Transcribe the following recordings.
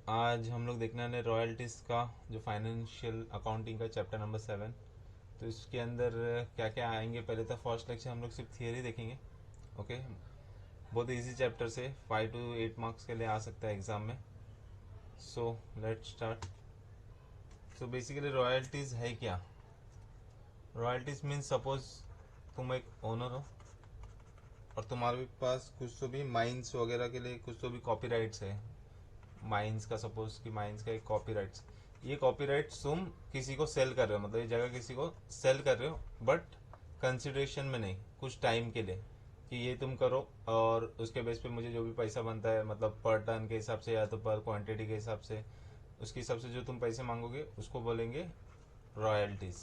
आज हम लोग देखने वाले रॉयल्टीज़ का जो फाइनेंशियल अकाउंटिंग का चैप्टर नंबर 7। तो इसके अंदर क्या क्या आएंगे, पहले तो फर्स्ट लेक्चर हम लोग सिर्फ थियरी देखेंगे। ओके, बहुत इजी चैप्टर से 5 to 8 मार्क्स के लिए आ सकता है एग्जाम में। So let's start. तो बेसिकली रॉयल्टीज़ है क्या? रॉयल्टीज़ मीन्स सपोज तुम एक ओनर हो और तुम्हारे पास कुछ तो भी माइंस वगैरह के लिए कुछ तो भी कॉपीराइट्स है। माइंस का सपोज कि माइंस का एक कॉपीराइट्स, ये कॉपीराइट्स तुम किसी को सेल कर रहे हो, मतलब ये जगह किसी को सेल कर रहे हो, बट कंसिडरेशन में नहीं, कुछ टाइम के लिए कि ये तुम करो और उसके बेस पे मुझे जो भी पैसा बनता है, मतलब पर टन के हिसाब से या तो पर क्वांटिटी के हिसाब से, उसके हिसाब से जो तुम पैसे मांगोगे उसको बोलेंगे रॉयल्टीज।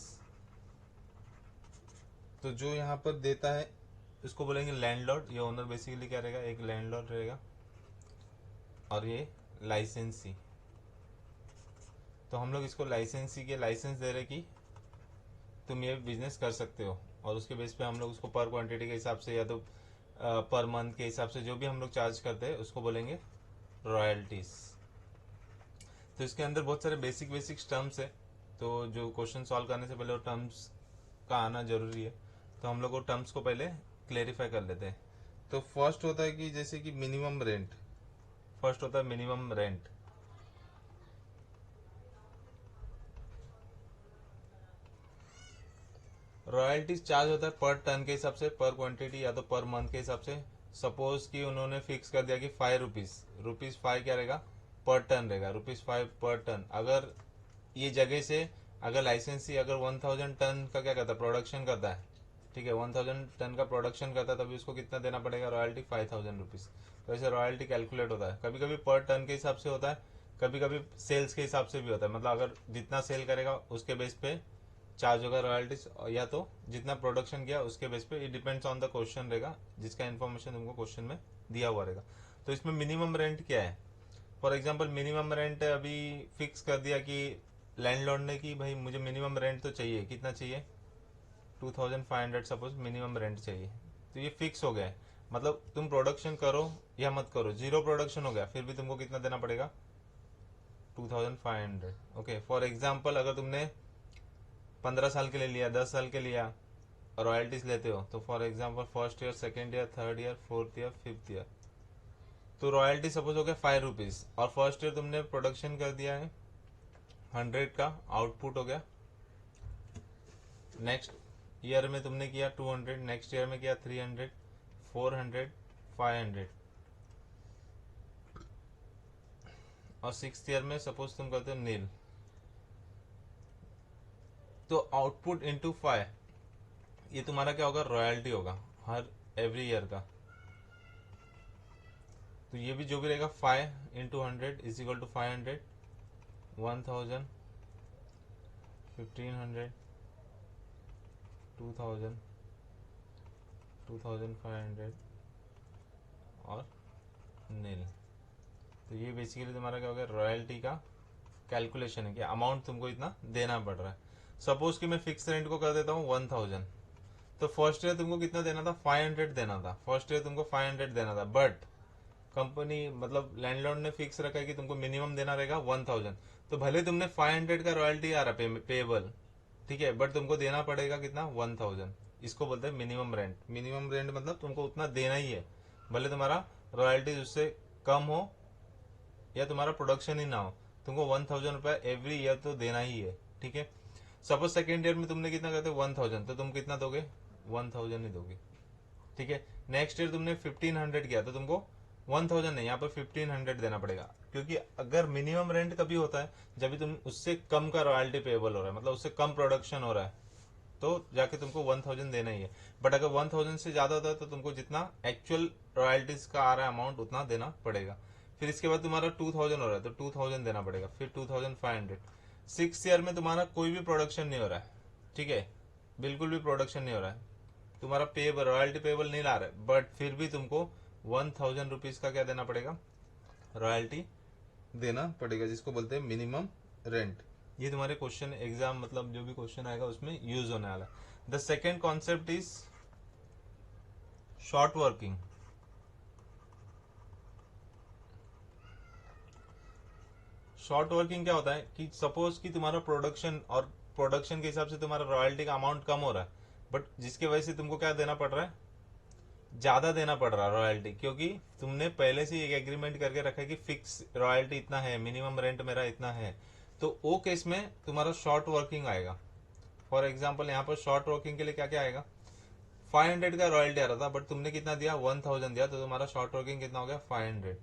तो जो यहाँ पर देता है उसको बोलेंगे लैंडलॉर्ड। ये ओनर बेसिकली क्या रहेगा, एक लैंडलॉर्ड रहेगा। और ये लाइसेंसी, तो हम लोग इसको लाइसेंसी के लाइसेंस दे रहे कि तुम ये बिजनेस कर सकते हो, और उसके बेस पे हम लोग उसको पर क्वांटिटी के हिसाब से या तो पर मंथ के हिसाब से जो भी हम लोग चार्ज करते हैं उसको बोलेंगे रॉयल्टीज। तो इसके अंदर बहुत सारे बेसिक बेसिक टर्म्स है, तो जो क्वेश्चन सॉल्व करने से पहले वो टर्म्स का आना जरूरी है। तो हम लोग वो टर्म्स को पहले क्लेरिफाई कर लेते हैं। तो फर्स्ट होता है कि जैसे कि मिनिमम रेंट। फर्स्ट होता है मिनिमम रेंट। रॉयल्टीज चार्ज होता है पर टन के हिसाब से, पर क्वांटिटी या तो पर मंथ के हिसाब से। सपोज कि उन्होंने फिक्स कर दिया कि 5 रुपीज, रुपीज 5 क्या रहेगा, पर टन रहेगा, रुपीज 5 पर टन। अगर ये जगह से अगर लाइसेंसी अगर 1000 टन का क्या करता है, प्रोडक्शन करता है, ठीक है, 1000 टन का प्रोडक्शन करता है, तभी उसको कितना देना पड़ेगा, रॉयल्टी 5000 रुपीज। तो ऐसे रॉयल्टी कैलकुलेट होता है, कभी कभी पर टन के हिसाब से होता है, कभी कभी सेल्स के हिसाब से भी होता है। मतलब अगर जितना सेल करेगा उसके बेस पे चार्ज होगा रॉयल्टीज, या तो जितना प्रोडक्शन किया उसके बेस पे। It depends on the question रहेगा, जिसका इन्फॉर्मेशन तुमको क्वेश्चन में दिया हुआ रहेगा। तो इसमें मिनिमम रेंट क्या है? फॉर एग्जाम्पल मिनिमम रेंट अभी फिक्स कर दिया कि लैंडलॉर्ड ने कि भाई मुझे मिनिमम रेंट तो चाहिए, कितना चाहिए, 2500 सपोज मिनिमम रेंट चाहिए। तो ये फिक्स हो गया है, मतलब तुम प्रोडक्शन करो या मत करो, जीरो प्रोडक्शन हो गया फिर भी तुमको कितना देना पड़ेगा, 2500। ओके, फॉर एग्जाम्पल अगर तुमने 15 साल के लिए लिया, 10 साल के लिया रॉयल्टीज लेते हो, तो for example first year, second year, third year, fourth year, fifth year, तो रॉयल्टी सपोज हो गया 5 रुपीज। और फर्स्ट ईयर तुमने प्रोडक्शन कर दिया है 100 का, आउटपुट हो गया। नेक्स्ट ईयर में तुमने किया 200, नेक्स्ट ईयर में किया 300, 400, 500, और सिक्स ईयर में सपोज तुम करते हो नील। तो आउटपुट इंटू 5, ये तुम्हारा क्या होगा, रॉयल्टी होगा हर एवरी ईयर का। तो ये भी जो भी रहेगा 5 into 100 इज इक्वल टू 500, 1000, 1500, 2000, 2500 और नील। तो ये बेसिकली तुम्हारा क्या हो गया, रॉयल्टी का कैलकुलेशन है कि अमाउंट तुमको इतना देना पड़ रहा है। सपोज कि मैं फिक्स रेंट को कर देता हूँ 1000, तो फर्स्ट ईयर तुमको कितना देना था, 500 देना था। फर्स्ट ईयर तुमको 500 देना था, बट कंपनी मतलब लैंडलॉर्ड ने फिक्स रखा है कि तुमको मिनिमम देना रहेगा 1000। तो भले तुमने 500 का रॉयल्टी आ रहा है पेबल, ठीक है, बट तुमको देना पड़ेगा कितना, 1000। इसको बोलते हैं मिनिमम रेंट। मिनिमम रेंट मतलब तुमको उतना देना ही है, भले तुम्हारा रॉयल्टीज उससे कम हो या तुम्हारा प्रोडक्शन ही ना हो, तुमको 1000 रुपया एवरी ईयर तो देना ही है, ठीक है। सपोज सेकेंड ईयर में तुमने कितना करते 1000, तो तुम कितना दोगे, 1000 ही दोगे, ठीक है। नेक्स्ट ईयर तुमने 1500 किया, तो तुमको 1000 नहीं, यहाँ पर 1500 देना पड़ेगा। क्योंकि अगर मिनिमम रेंट कभी होता है जब भी तुम उससे कम का रॉयल्टी पेबल हो रहा है, मतलब उससे कम प्रोडक्शन हो रहा है, तो जाके तुमको 1000 देना ही है। बट अगर 1000 से ज्यादा होता है तो तुमको जितना एक्चुअल रॉयल्टीज का आ रहा है अमाउंट उतना देना पड़ेगा। फिर इसके बाद तुम्हारा 2000 हो रहा है तो 2000 देना पड़ेगा, फिर 2500। सिक्स ईयर में तुम्हारा कोई भी प्रोडक्शन नहीं हो रहा है, ठीक है, बिल्कुल भी प्रोडक्शन नहीं हो रहा है, तुम्हारा पेबल रॉयल्टी पेबल नहीं ला रहा है, बट फिर भी तुमको 1000 रुपीज का क्या देना पड़ेगा, रॉयल्टी देना पड़ेगा, जिसको बोलते हैं मिनिमम रेंट। ये तुम्हारे क्वेश्चन एग्जाम मतलब जो भी क्वेश्चन आएगा उसमें यूज होने वाला है। The second concept is short working. Short working क्या होता है कि सपोज कि तुम्हारा प्रोडक्शन और प्रोडक्शन के हिसाब से तुम्हारा रॉयल्टी का अमाउंट कम हो रहा है, बट जिसकी वजह से तुमको क्या देना पड़ रहा है, ज्यादा देना पड़ रहा है रॉयल्टी, क्योंकि तुमने पहले से एक एग्रीमेंट करके रखा है कि फिक्स रॉयल्टी इतना है, मिनिमम रेंट मेरा इतना है। तो वो केस में तुम्हारा शॉर्ट वर्किंग आएगा। फॉर एग्जाम्पल यहाँ पर शॉर्ट वर्किंग के लिए क्या क्या आएगा, 500 का रॉयल्टी आ रहा था, बट तुमने कितना दिया, 1000 दिया, तो तुम्हारा शॉर्ट वर्किंग कितना हो गया, 500।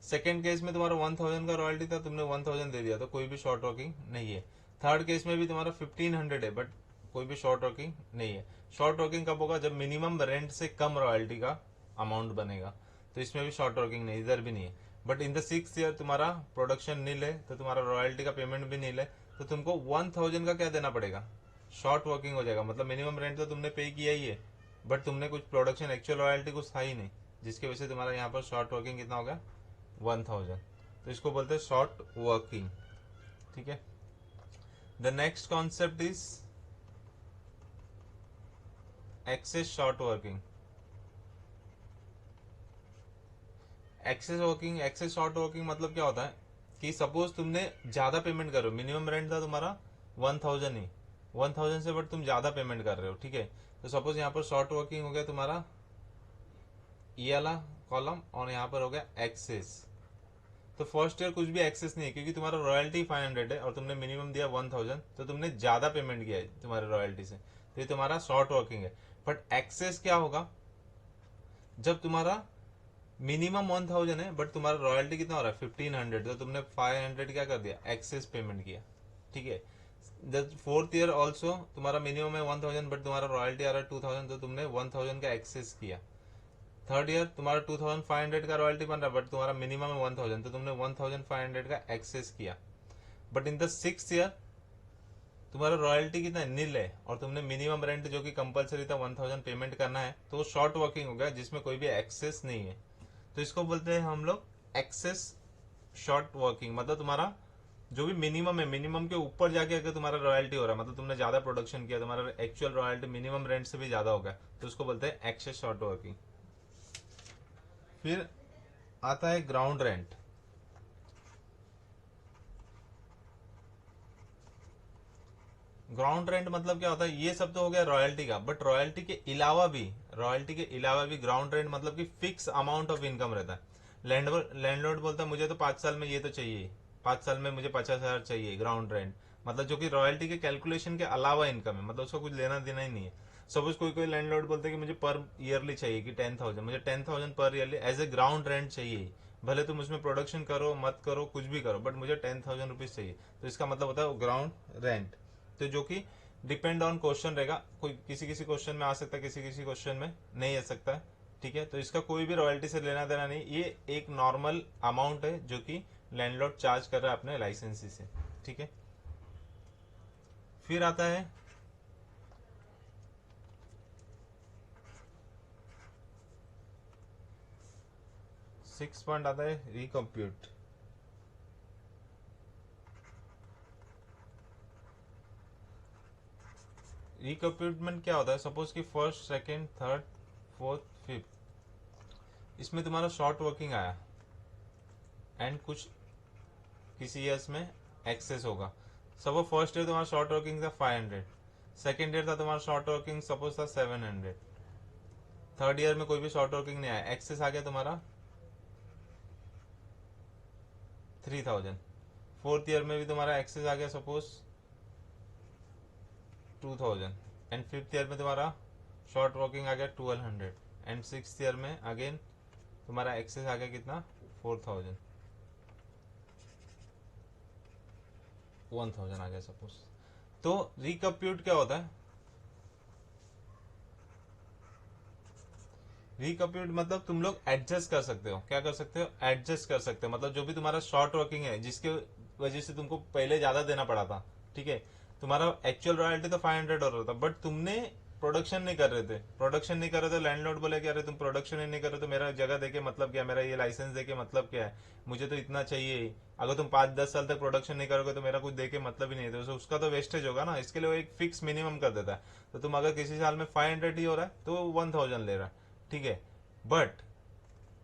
सेकेंड केस में तुम्हारा 1000 का रॉयल्टी था, तुमने 1000 दे दिया, तो कोई भी शॉर्ट वर्किंग नहीं है। थर्ड केस में भी तुम्हारा 1500 है, बट कोई भी शॉर्ट वर्किंग नहीं है। शॉर्ट वर्किंग कब होगा, जब मिनिमम रेंट से कम रॉयल्टी का अमाउंट बनेगा, तो इसमें भी शॉर्ट वर्किंग नहीं, इधर भी नहीं है। But in the 6th year तुम्हारा प्रोडक्शन नील है, तो तुम्हारा रॉयल्टी का पेमेंट भी नील है, तो तुमको 1000 का क्या देना पड़ेगा, शॉर्ट वर्किंग हो जाएगा। मतलब मिनिमम रेंट तो तुमने पे किया ही है, बट तुमने कुछ प्रोडक्शन एक्चुअल रॉयल्टी कुछ था ही नहीं, जिसकी वजह से तुम्हारा यहाँ पर शॉर्ट वर्किंग कितना हो गया, 1000। तो इसको बोलते हैं शॉर्ट वर्किंग। ठीक है। The next concept is excess short working. Excess short working मतलब क्या होता है कि सपोज तुमने ज्यादा पेमेंट कर रहे हो, मिनिमम रेंट था तुम्हारा 1000 ही, 1000 से बट तुम ज्यादा पेमेंट कर रहे हो। ठीक है। तो सपोज यहाँ पर शॉर्ट वर्किंग हो गया तुम्हारा ये वाला कॉलम, और यहाँ पर हो गया एक्सेस। तो फर्स्ट ईयर कुछ भी एक्सेस नहीं है, क्योंकि तुम्हारा रॉयल्टी 500 है और तुमने मिनिमम दिया 1000, तो तुमने ज्यादा पेमेंट किया है तुम्हारे रॉयल्टी से, तो ये तुम्हारा शॉर्ट वर्किंग है। बट एक्सेस क्या होगा, जब तुम्हारा मिनिमम 1000 है, बट तुम्हारा रॉयल्टी कितना हो रहा है, 1500, तो तुमने 500 क्या कर दिया, एक्सेस पेमेंट किया। ठीक है। फोर्थ ईयर ऑल्सो तुम्हारा मिनिमम है 1000, बट तुम्हारा रॉयल्टी आ रहा है 2000, तो तुमने 1000 का एक्सेस किया। थर्ड ईयर तुम्हारा 2500 का रॉयल्टी बन रहा है, बट तुम्हारा मिनिमम है 1000, तो तुमने 1500 का एक्सेस किया। But in the 6th year तुम्हारा रॉयल्टी कितना है, नील है, और तुमने मिनिमम रेंट जो कि कंपलसरी था 1000 पेमेंट करना है, तो शॉर्ट वर्किंग हो गया, जिसमें कोई भी एक्सेस नहीं है। तो इसको बोलते हैं हम लोग एक्सेस शॉर्ट वर्किंग। मतलब तुम्हारा जो भी मिनिमम है, मिनिमम के ऊपर जाके अगर तुम्हारा रॉयल्टी हो रहा है, मतलब तुमने ज्यादा प्रोडक्शन किया, तुम्हारा एक्चुअल रॉयल्टी मिनिमम रेंट से भी ज्यादा हो गया, तो उसको बोलते हैं एक्सेस शॉर्ट वर्किंग। फिर आता है ग्राउंड रेंट। ग्राउंड रेंट मतलब क्या होता है, ये सब तो हो गया रॉयल्टी का, बट रॉयल्टी के अलावा भी ग्राउंड रेंट मतलब कि फिक्स अमाउंट ऑफ इनकम रहता है। लैंडलॉर्ड बोलता है मुझे तो 5 साल में ये तो चाहिए, 5 साल में मुझे 50,000 चाहिए ग्राउंड रेंट, मतलब जो कि रॉयल्टी के कैलकुलेशन के अलावा इनकम है, मतलब उसका कुछ लेना देना ही नहीं है। सपोज कोई कोई लैंडलॉर्ड बोलते हैं कि मुझे पर ईयरली चाहिए कि 10,000, मुझे 10,000 पर yearly as a ground rent चाहिए, भले तुम उसमें प्रोडक्शन करो मत करो कुछ भी करो, बट मुझे 10,000 रुपीज चाहिए, तो इसका मतलब होता है ग्राउंड रेंट। तो जो कि डिपेंड ऑन क्वेश्चन रहेगा, कोई किसी किसी क्वेश्चन में आ सकता है, किसी किसी क्वेश्चन में नहीं आ सकता है। ठीक है। तो इसका कोई भी रॉयल्टी से लेना देना नहीं, ये एक नॉर्मल अमाउंट है जो कि लैंडलॉर्ड चार्ज कर रहा है अपने लाइसेंसी से। ठीक है। फिर आता है सिक्स पॉइंट आता है रिकम्प्यूट। रिकम्प्यूटमेंट क्या होता है, सपोज कि first second third fourth fifth इसमें तुम्हारा शॉर्ट वर्किंग आया एंड कुछ किसी ईयर्स में एक्सेस होगा। सपोज फर्स्ट ईयर तुम्हारा शॉर्ट वर्किंग था 500, सेकेंड ईयर था तुम्हारा शॉर्ट वर्किंग सपोज था 700, थर्ड ईयर में कोई भी शॉर्ट वर्किंग नहीं आया, एक्सेस आ गया तुम्हारा 3000, फोर्थ ईयर में भी तुम्हारा एक्सेस आ गया सपोज 2000, एंड फिफ्थ ईयर में तुम्हारा शॉर्ट वर्किंग आ गया 1200, एंड सिक्स ईयर में अगेन तुम्हारा एक्सेस आ गया कितना 4000, 1000 आ गया सपोज। तो रिकम्प्यूट क्या होता है, रिकम्प्यूट मतलब तुम लोग एडजस्ट कर सकते हो, क्या कर सकते हो, एडजस्ट कर सकते हो, मतलब जो भी तुम्हारा शॉर्ट वर्किंग है जिसके वजह से तुमको पहले ज्यादा देना पड़ा था। ठीक है। तुम्हारा एक्चुअल रॉयल्टी तो 500 हो रहा था, बट तुमने प्रोडक्शन नहीं कर रहे थे, लैंडलॉर्ड बोले कि अरे तुम प्रोडक्शन ही नहीं कर रहे तो मेरा जगह देके मतलब क्या, मेरा ये लाइसेंस देके मतलब क्या है, मुझे तो इतना चाहिए, अगर तुम 5-10 साल तक प्रोडक्शन नहीं करोगे तो मेरा कुछ देके मतलब ही नहीं है, तो उसका तो वेस्टेज होगा ना, इसके लिए वो एक फिक्स मिनिमम कर देता है। तो तुम अगर किसी साल में 500 ही हो रहा है तो 1000 ले रहा है। ठीक है। बट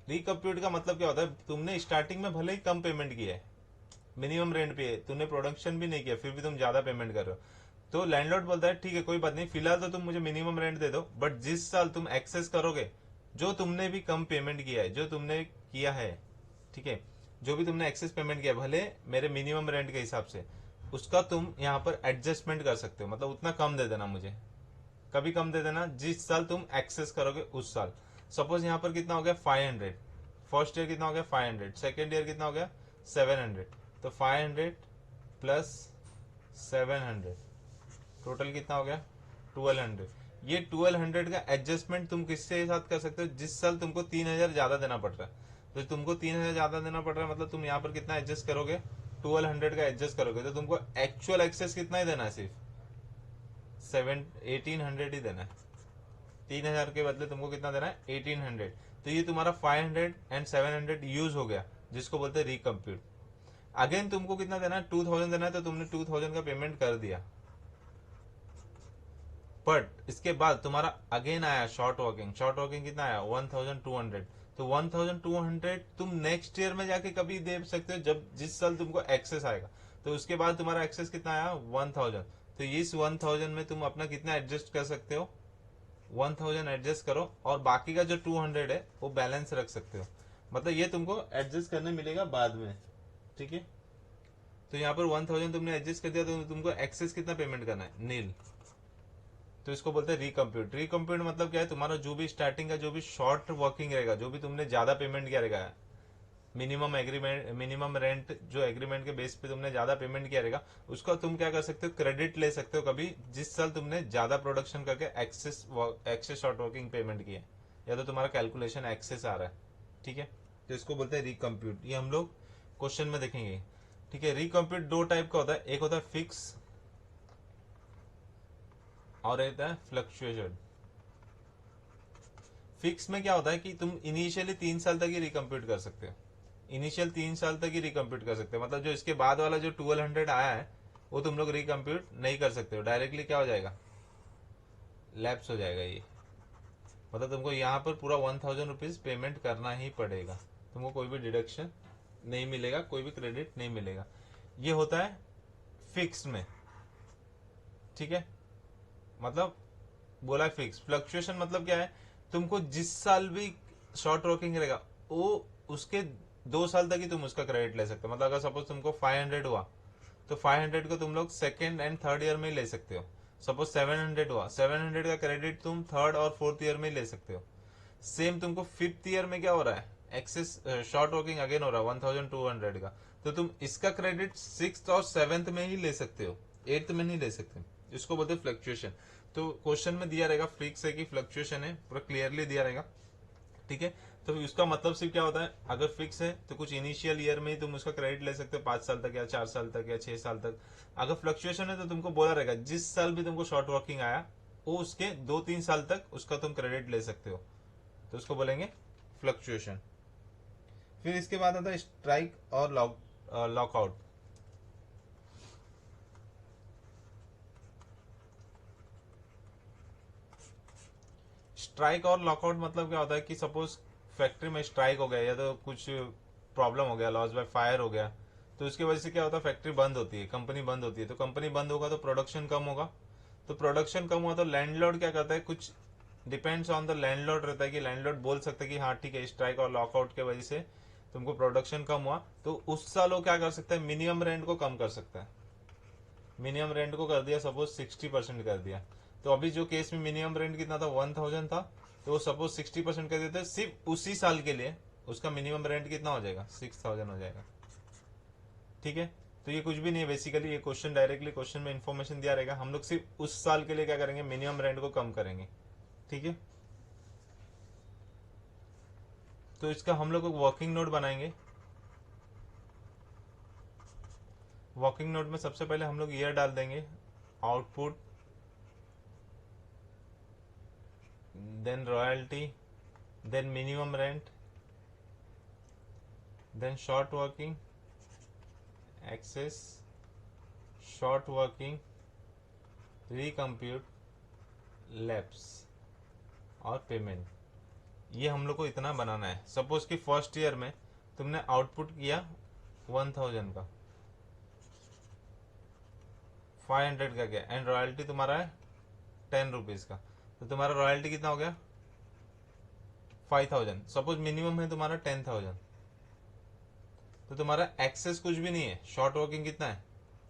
रिकम्प्यूट का मतलब क्या होता है, तुमने स्टार्टिंग में भले ही कम पेमेंट किया है, मिनिमम रेंट पे है, तूने प्रोडक्शन भी नहीं किया फिर भी तुम ज्यादा पेमेंट कर रहे हो। तो लैंडलॉर्ड बोलता है ठीक है कोई बात नहीं, फिलहाल तो तुम मुझे मिनिमम रेंट दे दो, बट जिस साल तुम एक्सेस करोगे, जो तुमने भी कम पेमेंट किया है, जो तुमने किया है, ठीक है, जो भी तुमने एक्सेस पेमेंट किया भले मेरे मिनिमम रेंट के हिसाब से, उसका तुम यहाँ पर एडजस्टमेंट कर सकते हो, मतलब उतना कम दे देना मुझे, कभी कम दे देना जिस साल तुम एक्सेस करोगे उस साल। सपोज यहाँ पर कितना हो गया 500, फर्स्ट ईयर कितना हो गया 500, सेकेंड ईयर कितना हो गया 700, तो 500 प्लस 700 टोटल कितना हो गया 1200। ये 1200 का एडजस्टमेंट तुम किसके साथ कर सकते हो, जिस साल तुमको 3000 ज्यादा देना पड़ रहा है, तो तुमको 3000 ज्यादा देना पड़ रहा है, मतलब तुम यहाँ पर कितना एडजस्ट करोगे 1200 का एडजस्ट करोगे, तो तुमको एक्चुअल एक्सेस कितना ही देना है, सिर्फ 1800 ही देना है। 3000 के बदले तुमको कितना देना है 1800। तो ये तुम्हारा 500 एंड 700 यूज हो गया, जिसको बोलते हैं रिकम्प्यूट। अगेन तुमको कितना देना है 2000 देना है, तो तुमने 2000 का पेमेंट कर दिया, बट इसके बाद तुम्हारा अगेन आया शॉर्ट वर्किंग, शॉर्ट वर्किंग कितना आया 1200, तो 1200 तुम नेक्स्ट ईयर में जाके कभी दे सकते हो, जब जिस साल तुमको एक्सेस आएगा, तो उसके बाद तुम्हारा एक्सेस कितना आया 1000, तो इस 1000 में तुम अपना कितना एडजस्ट कर सकते हो 1000 एडजस्ट करो, और बाकी का जो 200 है वो बैलेंस रख सकते हो, मतलब ये तुमको एडजस्ट करने मिलेगा बाद में, ठीक है। तो यहाँ पर 1000 तुमने एडजस्ट कर दिया, तो तुमको एक्सेस कितना पेमेंट करना है नील, तो इसको बोलते हैं रिकम्प्यूट। रिकम्प्यूट मतलब क्या है, तुम्हारा जो भी स्टार्टिंग का जो भी शॉर्ट वर्किंग रहेगा, जो भी तुमने ज्यादा पेमेंट किया रहेगा, मिनिमम एग्रीमेंट, मिनिमम रेंट जो एग्रीमेंट के बेस पे तुमने ज्यादा पेमेंट किया रहेगा, उसका तुम क्या कर सकते हो क्रेडिट ले सकते हो कभी, जिस साल तुमने ज्यादा प्रोडक्शन करके एक्सेस शॉर्ट वर्किंग पेमेंट किया, या तो तुम्हारा कैलकुलेशन एक्सेस आ रहा है, ठीक है, तो इसको बोलते हैं रिकम्प्यूट। ये हम लोग क्वेश्चन में देखेंगे, ठीक है। रिकम्प्यूट दो टाइप का होता है, एक होता है फिक्स और एक होता है फ्लक्चुएशन। फिक्स में क्या होता है कि तुम इनिशियली 3 साल तक ही रिकम्प्यूट कर सकते हो, इनिशियल 3 साल तक ही रिकम्प्यूट कर सकते हो, मतलब जो इसके बाद वाला जो 1200 आया है वो तुम लोग रिकम्प्यूट नहीं कर सकते हो, डायरेक्टली क्या हो जाएगा लैप्स हो जाएगा ये, मतलब तुमको यहाँ पर पूरा 1000 रुपीज पेमेंट करना ही पड़ेगा, तुमको कोई भी डिडक्शन नहीं मिलेगा, कोई भी क्रेडिट नहीं मिलेगा। ये होता है फिक्स में, ठीक है, मतलब बोला फिक्स। फ्लक्चुएशन मतलब क्या है, तुमको जिस साल भी शॉर्ट वर्किंग रहेगा वो उसके 2 साल तक ही तुम उसका क्रेडिट ले सकते हो, मतलब अगर सपोज तुमको 500 हुआ, तो 500 को तुम लोग सेकेंड एंड थर्ड ईयर में ही ले सकते हो। सपोज 700 हुआ, 700 का क्रेडिट तुम थर्ड और फोर्थ ईयर में ही ले सकते हो। सेम तुमको फिफ्थ ईयर में क्या हो रहा है, एक्सेस शॉर्ट वर्किंग अगेन हो रहा है 1200 का, तो तुम इसका क्रेडिट सिक्स और सेवेंथ में ही ले सकते हो, एट्थ में नहीं ले सकते, इसको बोलते फ्लक्चुएशन। तो क्वेश्चन में दिया रहेगा फिक्स है कि फ्लक्चुएशन है, पूरा क्लियरली दिया रहेगा, ठीक है। तो उसका मतलब सिर्फ क्या होता है, अगर फिक्स है तो कुछ इनिशियल ईयर में ही तुम उसका क्रेडिट ले सकते हो, 5 साल तक या 4 साल तक या 6 साल तक। अगर फ्लक्चुएशन है तो तुमको बोला रहेगा जिस साल भी तुमको शॉर्ट वर्किंग आया वो उसके 2-3 साल तक उसका तुम क्रेडिट ले सकते हो, तो उसको बोलेंगे फ्लक्चुएशन। फिर इसके बाद आता है स्ट्राइक और लॉकआउट। स्ट्राइक और लॉकआउट मतलब क्या होता है कि सपोज फैक्ट्री में स्ट्राइक हो गया या तो कुछ प्रॉब्लम हो गया, लॉस बाय फायर हो गया, तो उसकी वजह से क्या होता है फैक्ट्री बंद होती है, कंपनी बंद होती है, तो कंपनी बंद होगा तो प्रोडक्शन कम होगा, तो प्रोडक्शन कम हुआ तो लैंडलॉर्ड क्या करता है, कुछ डिपेंड्स ऑन द लैंडलॉर्ड रहता है कि लैंडलॉर्ड बोल सकता है कि हाँ ठीक है स्ट्राइक और लॉकआउट के वजह से तुमको प्रोडक्शन कम हुआ, तो उस साल वो क्या कर सकता है मिनिमम रेंट को कम कर सकता है। मिनिमम रेंट को कर दिया सपोज 60% कर दिया, तो अभी जो केस में मिनिमम रेंट कितना था 1000 था, तो वो सपोज 60% कर देते सिर्फ उसी साल के लिए, उसका मिनिमम रेंट कितना हो जाएगा 6000 हो जाएगा, ठीक है। तो ये कुछ भी नहीं है बेसिकली, ये क्वेश्चन डायरेक्टली क्वेश्चन में इंफॉर्मेशन दिया रहेगा, हम लोग सिर्फ उस साल के लिए क्या करेंगे मिनिमम रेंट को कम करेंगे, ठीक है। तो इसका हम लोग वर्किंग नोट बनाएंगे। वर्किंग नोट में सबसे पहले हम लोग ईयर डाल देंगे, output, then royalty, then minimum rent, then short working, excess, short working, recompute, lapse और पेमेंट। ये हम लोग को इतना बनाना है। सपोज कि फर्स्ट ईयर में तुमने आउटपुट किया 1000 का, 500 का क्या, एंड रॉयल्टी तुम्हारा है 10 रुपीज का, तो तुम्हारा रॉयल्टी कितना हो गया 5000। सपोज मिनिमम है तुम्हारा 10,000, तो तुम्हारा एक्सेस कुछ भी नहीं है, शॉर्ट वर्किंग कितना है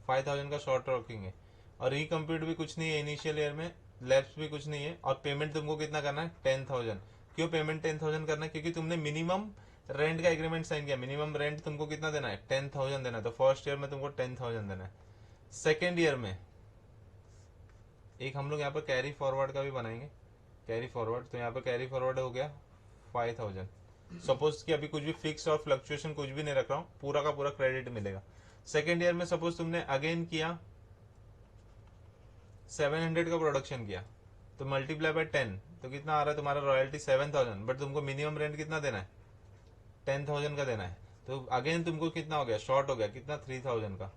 5000 का शॉर्ट वर्किंग है, और रिकम्प्यूट भी कुछ नहीं है इनिशियल ईयर में, लैप्स भी कुछ नहीं है, और पेमेंट तुमको कितना करना है 10,000। क्यों पेमेंट 10,000 करना है, क्योंकि तुमने मिनिमम रेंट का एग्रीमेंट साइन किया, मिनिमम रेंट तुमको कितना देना है 10,000 देना है, तो फर्स्ट ईयर में तुमको 10,000 देना है। सेकेंड ईयर में एक हम लोग यहाँ पर कैरी फॉरवर्ड का भी बनाएंगे, कैरी फॉरवर्ड, तो यहाँ पर कैरी फॉरवर्ड हो गया 5,000। सपोज कि अभी कुछ भी फिक्स और फ्लक्चुएशन कुछ भी नहीं रख रहा हूँ, पूरा का पूरा क्रेडिट मिलेगा। सेकेंड ईयर में सपोज तुमने अगेन किया 700 का प्रोडक्शन किया, तो मल्टीप्लाई बाय 10, तो कितना आ रहा है तुम्हारा रॉयल्टी 7,000, बट तुमको मिनिमम रेंट कितना देना है 10,000 का देना है, तो अगेन तुमको कितना हो गया शॉर्ट हो गया कितना 3,000 का।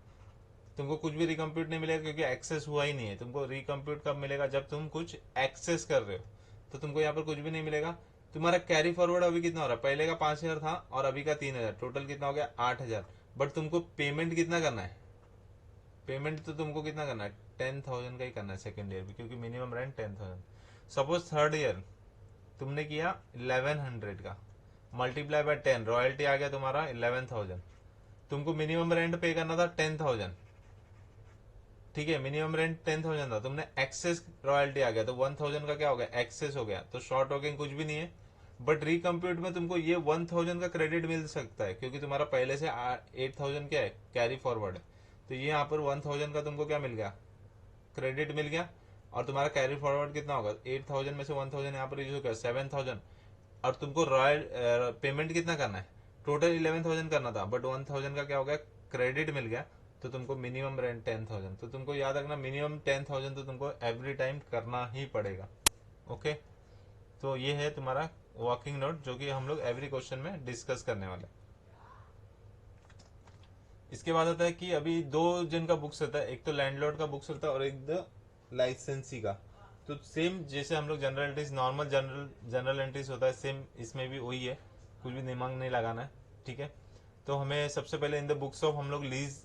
तुमको कुछ भी रिकम्प्यूट नहीं मिलेगा क्योंकि एक्सेस हुआ ही नहीं है, तुमको रिकम्प्यूट कब मिलेगा जब तुम कुछ एक्सेस कर रहे हो, तो तुमको यहाँ पर कुछ भी नहीं मिलेगा। तुम्हारा कैरी फॉरवर्ड अभी कितना हो रहा है, पहले का 5,000 था और अभी का 3,000, टोटल कितना हो गया 8,000, बट तुमको पेमेंट कितना करना है, पेमेंट तो तुमको कितना करना है 10,000 का ही करना है सेकेंड ईयर भी, क्योंकि minimum rent 10,000। Suppose third year तुमने किया 1100 का, मल्टीप्लाई बाय 10, रॉयल्टी आ गया तुम्हारा 11,000, तुमको मिनिमम रेंट पे करना था 10,000, ठीक है, मिनिमम रेंट 10,000 था, तुमने एक्सेस रॉयल्टी आ गया तो 1,000 का क्या हो गया एक्सेस हो गया, तो शॉर्ट वर्किंग कुछ भी नहीं है, बट रिकम्प्यूट में तुमको ये 1,000 का क्रेडिट मिल सकता है, क्योंकि तुम्हारा पहले से 8,000 क्या है कैरी फॉरवर्ड है, तो ये यहाँ पर 1,000 का तुमको क्या मिल गया क्रेडिट मिल गया, और तुम्हारा कैरी फॉरवर्ड कितना होगा 8,000 में से 1,000 यहाँ पर यूज हो गया 7,000, और तुमको रॉयल पेमेंट कितना करना है टोटल 11,000 करना था, बट 1,000 का क्या हो गया क्रेडिट मिल गया, तो तुमको मिनिमम रेंट 10,000, तो तुमको याद रखना मिनिमम 10,000 तो तुमको एवरी टाइम करना ही पड़ेगा। ओके, तो ये है तुम्हारा वर्किंग नोट जो कि हम लोग एवरी क्वेश्चन में डिस्कस करने वाले। इसके बाद आता है कि अभी दो जन का बुक्स रहता है, एक तो लैंडलॉर्ड का बुक्स रहता है और एक द लाइसेंसी का, तो सेम जैसे हम लोग general entries normal general entries होता है सेम इसमें भी वही है, कुछ भी दिमाग नहीं लगाना है, ठीक है। तो हमें सबसे पहले इन द बुक्स ऑफ हम लोग लीज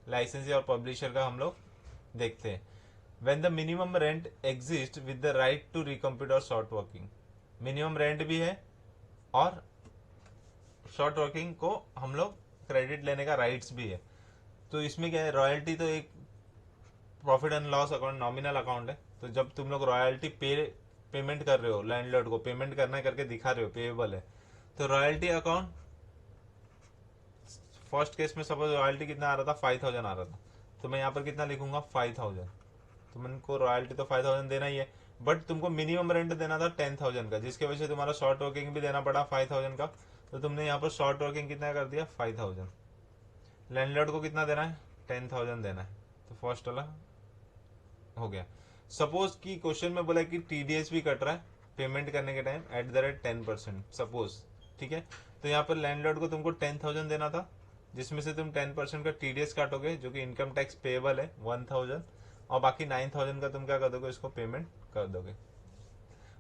लाइसेंसी और पब्लिशर का हम लोग देखते हैं। When the minimum rent exist with the right to recompute और शॉर्ट वर्किंग, मिनिमम रेंट भी है और शॉर्ट वर्किंग को हम लोग क्रेडिट लेने का राइट्स भी है, तो इसमें क्या है रॉयल्टी तो एक profit and loss account nominal account है, तो जब तुम लोग रॉयल्टी पेमेंट कर रहे हो लैंडलॉर्ड को पेमेंट करना है करके दिखा रहे हो पेएबल है, तो रॉयल्टी अकाउंट फर्स्ट केस में सपोज रॉयल्टी कितना आ रहा था 5,000 आ रहा था, तो मैं यहाँ पर कितना लिखूंगा 5,000, तो तुमको रॉयल्टी तो 5,000 देना ही है, बट तुमको मिनिमम रेंट देना था 10,000 का, जिसकी वजह से तुम्हारा शॉर्ट वर्किंग भी देना पड़ा 5,000 का, तो तुमने यहाँ पर शॉर्ट वर्किंग कितना कर दिया 5,000। लैंडलॉर्ड को कितना देना है 10,000 देना है, तो फर्स्ट वाला हो गया। सपोज की क्वेश्चन में बोला कि टीडीएस भी कट रहा है पेमेंट करने के time at the rate 10%, suppose, ठीक है, तो यहाँ पर लैंडलॉर्ड को तुमको 10,000 देना था, जिसमें से तुम 10% का टीडीएस काटोगे जो कि इनकम टैक्स पेएबल है 1,000, और बाकी 9,000 का तुम क्या कर दोगे इसको पेमेंट कर दोगे।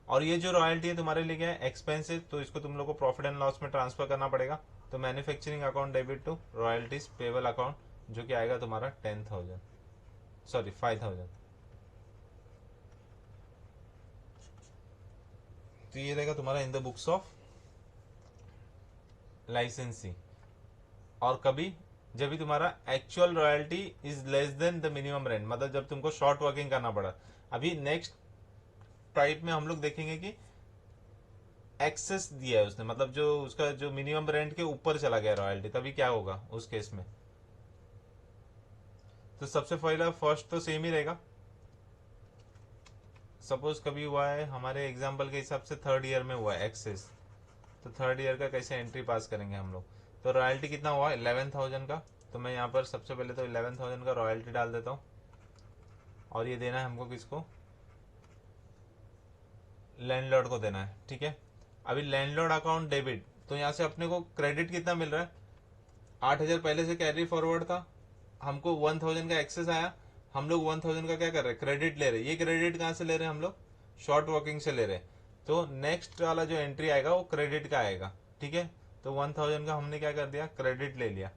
और ये जो रॉयल्टी है तुम्हारे लिए क्या है एक्सपेंस है, तो इसको तुम लोग को प्रॉफिट एंड लॉस में ट्रांसफर करना पड़ेगा, तो manufacturing account debit to royalties payable account जो कि आएगा तुम्हारा 10,000 सॉरी 5,000। तो ये रहेगा तुम्हारा इन द बुक्स ऑफ लाइसेंसी। और कभी जब भी तुम्हारा actual royalty is less than the minimum rent, मतलब जब तुमको शॉर्ट वर्किंग करना पड़ा। अभी नेक्स्ट टाइप में हम लोग देखेंगे कि एक्सेस दिया है उसने, मतलब जो उसका जो मिनिमम रेंट के ऊपर चला गया रॉयल्टी, तभी क्या होगा उस केस में। तो सबसे पहला फर्स्ट तो सेम ही रहेगा, सपोज कभी हुआ है हमारे एग्जाम्पल के हिसाब से थर्ड ईयर में हुआ है एक्सेस, तो थर्ड ईयर का कैसे एंट्री पास करेंगे हम लोग। तो रॉयल्टी कितना हुआ 11,000 का, तो मैं यहाँ पर सबसे पहले तो 11,000 का रॉयल्टी डाल देता हूँ, और ये देना है हमको किसको लैंडलॉर्ड को देना है, ठीक है। अभी लैंडलॉर्ड अकाउंट डेबिट, तो यहाँ से अपने को क्रेडिट कितना मिल रहा है 8,000 पहले से कैरी फॉरवर्ड था, हमको 1,000 का एक्सेस आया, हम लोग 1,000 का क्या कर रहे हैं क्रेडिट ले रहे हैं। ये क्रेडिट कहाँ से ले रहे हैं हम लोग शॉर्ट वर्किंग से ले रहे हैं, तो नेक्स्ट वाला जो एंट्री आएगा वो क्रेडिट का आएगा, ठीक है। तो 1,000 का हमने क्या कर दिया क्रेडिट ले लिया,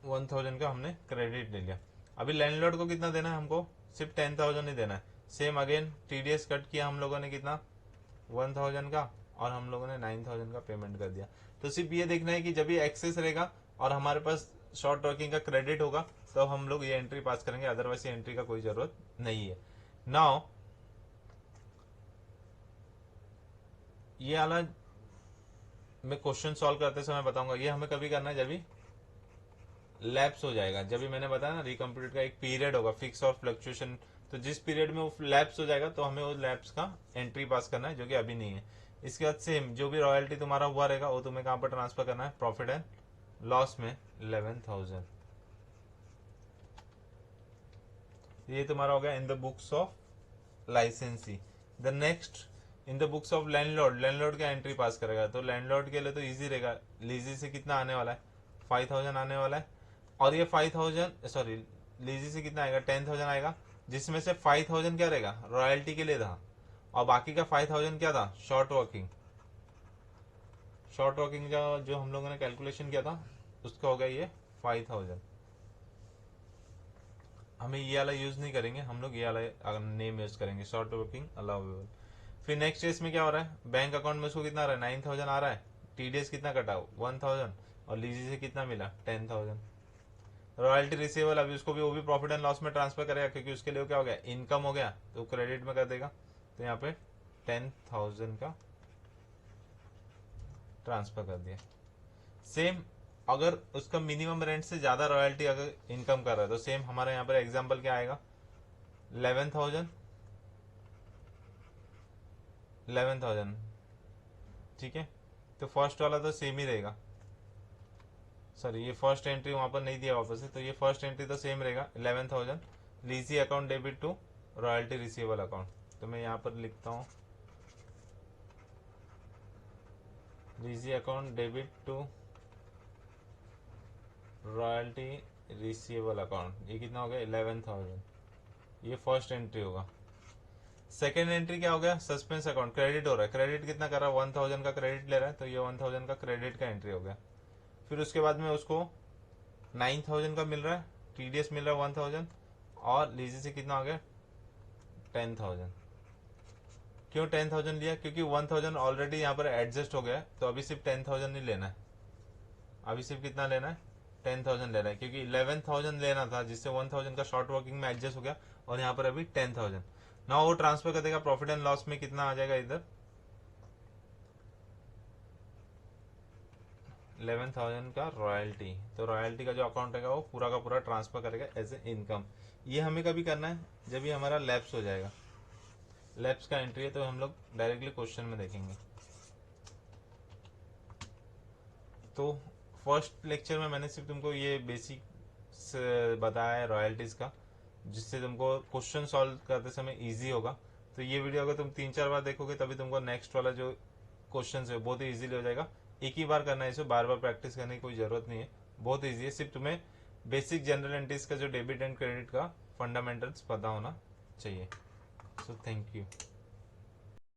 1000 का हमने क्रेडिट ले लिया। अभी लैंडलॉर्ड को कितना देना है हमको, सिर्फ 10,000 ही देना है। सेम अगेन टीडीएस कट किया हम लोगों ने कितना 1000 का, और हम लोगों ने 9000 का पेमेंट कर दिया। तो सिर्फ ये देखना है कि जब ये एक्सेस रहेगा और हमारे पास शॉर्ट वर्किंग का क्रेडिट होगा तो हम लोग ये एंट्री पास करेंगे, अदरवाइज ये एंट्री का कोई जरूरत नहीं है। नाउ ये वाला मैं क्वेश्चन सॉल्व करते समय बताऊंगा, ये हमें कभी करना है जब भी लैप्स हो जाएगा। जब भी मैंने बताया ना रिकम्प्यूटेड का एक पीरियड होगा फिक्स और फ्लक्चुएशन, तो जिस पीरियड में वो लैप्स हो जाएगा तो हमें वो लैप्स का एंट्री पास करना है, जो कि अभी नहीं है। इसके बाद सेम जो भी रॉयल्टी तुम्हारा हुआ रहेगा वो तुम्हें कहां पर ट्रांसफर करना है, प्रॉफिट एंड लॉस में 11,000। ये तुम्हारा हो गया इन द बुक्स ऑफ लाइसेंसी। The next in the books of landlord, landlord का एंट्री पास करेगा, तो लैंडलॉर्ड के लिए तो इजी रहेगा। लीजी से कितना आने वाला है, 5,000 आने वाला है, और ये 5,000 सॉरी लीजी से कितना आएगा 10,000 आएगा, जिसमें से 5,000 क्या रहेगा रॉयल्टी के लिए था, और बाकी का 5,000 क्या था शॉर्ट वर्किंग। शॉर्ट वर्किंग का जो हम लोगों ने कैलकुलेशन किया था उसका हो गया ये 5,000। हमें ये वाला यूज नहीं करेंगे, हम लोग ये वाला नेम यूज करेंगे, शॉर्ट वर्किंग अलाउेबल। फिर नेक्स्ट इसमें क्या हो रहा है, बैंक अकाउंट में उसको कितना आ रहा है 9,000 आ रहा है, टीडीएस कितना कटा 1,000, और लीजी से कितना मिला 10,000। रॉयल्टी रिसीवेबल अभी उसको भी वो भी प्रॉफिट एंड लॉस में ट्रांसफर करेगा, क्योंकि उसके लिए क्या हो गया इनकम हो गया, तो क्रेडिट में कर देगा। तो यहाँ पे 10,000 का ट्रांसफर कर दिया। सेम अगर उसका मिनिमम रेंट से ज्यादा रॉयल्टी अगर इनकम कर रहा है तो सेम हमारे यहाँ पर एग्जांपल क्या आएगा 11,000 ठीक है। तो फर्स्ट वाला तो सेम ही रहेगा, सॉरी ये फर्स्ट एंट्री वहां पर नहीं दिया वापस से, तो ये फर्स्ट एंट्री तो सेम रहेगा 11,000 lessee account debit to royalty receivable account. तो मैं यहाँ पर लिखता हूँ lessee account debit to royalty receivable account, ये कितना हो गया 11,000, ये फर्स्ट एंट्री होगा। सेकेंड एंट्री क्या हो गया सस्पेंस अकाउंट, क्रेडिट हो रहा है, क्रेडिट कितना कर रहा है 1,000 का क्रेडिट ले रहा है, तो ये 1,000 का क्रेडिट का एंट्री हो गया। फिर उसके बाद में उसको 9,000 का मिल रहा है, टीडीएस मिल रहा है 1,000, और लीजी से कितना हो गया 10,000। क्यों 10,000 लिया, क्योंकि 1,000 ऑलरेडी यहाँ पर एडजस्ट हो गया है, तो अभी सिर्फ 10,000 नहीं लेना है, अभी सिर्फ कितना लेना है 10,000 लेना है, क्योंकि 11,000 लेना था जिससे 1,000 का शॉर्ट वर्किंग में एडजस्ट हो गया, और यहाँ पर अभी 10,000 ना वो ट्रांसफर कर देगा। प्रॉफिट एंड लॉस में कितना आ जाएगा इधर 11,000 का रॉयल्टी, तो रॉयल्टी का जो अकाउंट है वो पूरा का पूरा ट्रांसफर करेगा एज ए इनकम। ये हमें कभी करना है जब ये हमारा लैप्स हो जाएगा, लैप्स का एंट्री है तो हम लोग डायरेक्टली क्वेश्चन में देखेंगे। तो फर्स्ट लेक्चर में मैंने सिर्फ तुमको ये बेसिक बताया है रॉयल्टीज का, जिससे तुमको क्वेश्चन सॉल्व करते समय इजी होगा। तो ये वीडियो अगर तुम 3-4 बार देखोगे तभी तुमको नेक्स्ट वाला जो क्वेश्चन है बहुत ही इजीली हो जाएगा। एक ही बार करना है इसे, बार बार प्रैक्टिस करने की कोई जरूरत नहीं है, बहुत इजी है। सिर्फ तुम्हें बेसिक जनरल एंट्रीज का जो डेबिट एंड क्रेडिट का फंडामेंटल्स पता होना चाहिए। So thank you.